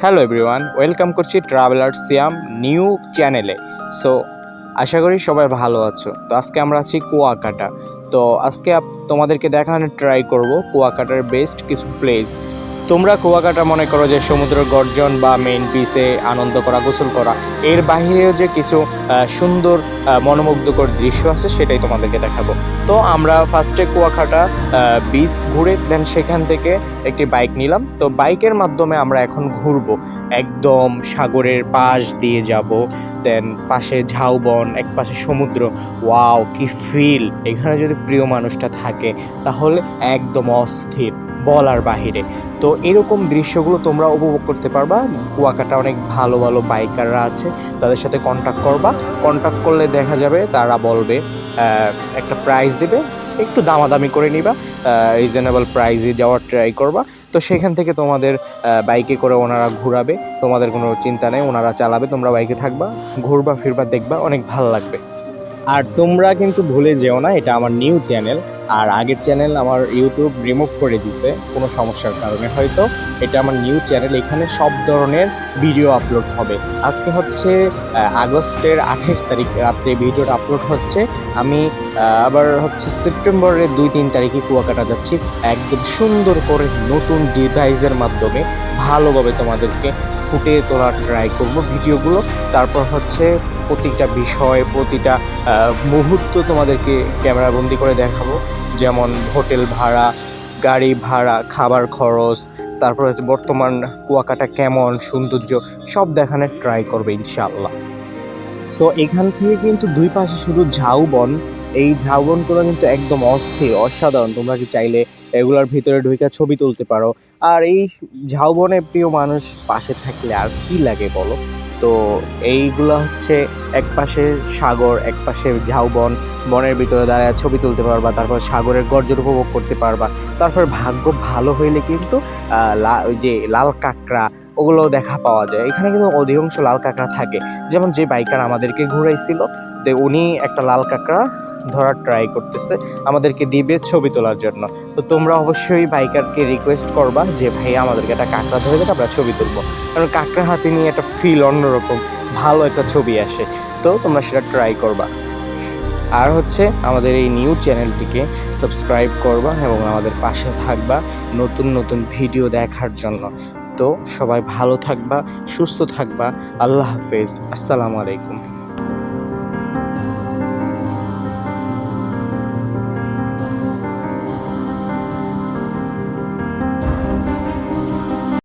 Hello everyone, welcome করছি traveller সিয়াম new চ্যানেলে। So আশা করি সবাই ভালো আছো। তো আজকে আমরা আছি কুয়াকাটা। তো আজকে তোমাদেরকে দেখানোর ট্রাই করব কুয়াকাটার বেস্ট কিছু প্লেস। তোমরা কুয়াকাটা মনে করো যে সমুদ্র গর্জন বা মেইন বিচে আনন্দ করা, গোসল করা, এর বাহিরেও যে কিছু সুন্দর মনোমুগ্ধকর দৃশ্য আছে সেটাই তোমাদেরকে দেখাবো। তো আমরা ফার্স্টে কুয়াকাটা বিচ ঘুরে দেন সেখান থেকে একটি বাইক নিলাম। তো বাইকের মাধ্যমে আমরা এখন ঘুরবো, একদম সাগরের পাশ দিয়ে যাব। দেন পাশে ঝাউবন, এক পাশে সমুদ্র। ওয়াও, কি ফিল! এখানে যদি প্রিয় মানুষটা থাকে তাহলে একদম অস্থির, বলার বাহিরে। তো এরকম দৃশ্যগুলো তোমরা উপভোগ করতে পারবা। কুয়াকাটা অনেক ভালো ভালো বাইকাররা আছে, তাদের সাথে কন্ট্যাক্ট করবা। কন্ট্যাক্ট করলে দেখা যাবে তারা বলবে, একটা প্রাইস দেবে, একটু দামাদামি করে নিবা, রিজনেবল প্রাইসে যাওয়ার ট্রাই করবা। তো সেখান থেকে তোমাদের বাইকে করে ওনারা ঘোরাবে, তোমাদের কোনো চিন্তা নেই, ওনারা চালাবে, তোমরা বাইকে থাকবা, ঘুরবা ফিরবা, দেখবা অনেক ভালো লাগবে। আর তোমরা কিন্তু ভুলে যেও না, এটা আমার নিউ চ্যানেল। আর আগের চ্যানেল আমার ইউটিউব রিমুভ করে দিছে কোনো সমস্যার কারণে হয়তো। এটা আমার নিউ চ্যানেল, এখানে সব ধরনের ভিডিও আপলোড হবে। আজকে হচ্ছে আগস্টের 28 তারিখ রাত্রে ভিডিওটা আপলোড হচ্ছে। আমি আবার হচ্ছে সেপ্টেম্বরের 2-3 তারিখে কুয়াকাটা যাচ্ছি, একদম সুন্দর করে নতুন ডিভাইসের মাধ্যমে ভালোভাবে তোমাদেরকে ফুটিয়ে তোলার ট্রাই করব ভিডিওগুলো। তারপর হচ্ছে প্রতিটা বিষয়, প্রতিটা মুহূর্ত তোমাদেরকে ক্যামেরাবন্দি করে দেখাবো। যেমন হোটেল ভাড়া, গাড়ি ভাড়া, খাবার খরচ, তারপর হচ্ছে বর্তমান কুয়াকাটা কেমন সৌন্দর্য, সব দেখানোর ট্রাই করবে ইনশাআল্লাহ। সো এখান থেকে কিন্তু দুই পাশে শুধু ঝাউবন। এই ঝাউবনগুলো কিন্তু একদম অস্থির, অসাধারণ। তোমরা কি চাইলে এগুলোর ভিতরে ঢুকে ছবি তুলতে পারো। আর এই ঝাউবনে প্রিয় মানুষ পাশে থাকলে আর কি লাগে বলো। তো এইগুলো হচ্ছে এক পাশে সাগর, এক পাশে ঝাউবন, বনের ভিতরে দাঁড়ায় ছবি তুলতে পারবা, তারপর সাগরের গর্জন উপভোগ করতে পারবা। তারপর ভাগ্য ভালো হইলে কিন্তু ওই যে লাল কাঁকড়া, ওগুলো দেখা পাওয়া যায়। এখানে কিন্তু অধিকাংশ লাল কাঁকড়া থাকে। যেমন যে বাইকার আমাদেরকে ঘুরাইছিল, উনি একটা লাল কাঁকড়া ধরার ট্রাই করতেছে, আমাদেরকে দিবে ছবি তোলার জন্য। তো তোমরা অবশ্যই বাইকারকে রিকোয়েস্ট করবা যে ভাই আমাদেরকে একটা কাঁকড়া ধরে দেন, আমরা ছবি তুলবো। কারণ কাঁকড়া হাতে নিয়ে একটা ফিল অন্যরকম, ভালো একটা ছবি আসে। তো তোমরা সেটা ট্রাই করবা। আর হচ্ছে আমাদের এই নিউ চ্যানেলটিকে সাবস্ক্রাইব করবা এবং আমাদের পাশে থাকবা নতুন নতুন ভিডিও দেখার জন্য। তো সবাই ভালো থাকবা, সুস্থ থাকবা। আল্লাহ হাফেজ, আসসালামু আলাইকুম।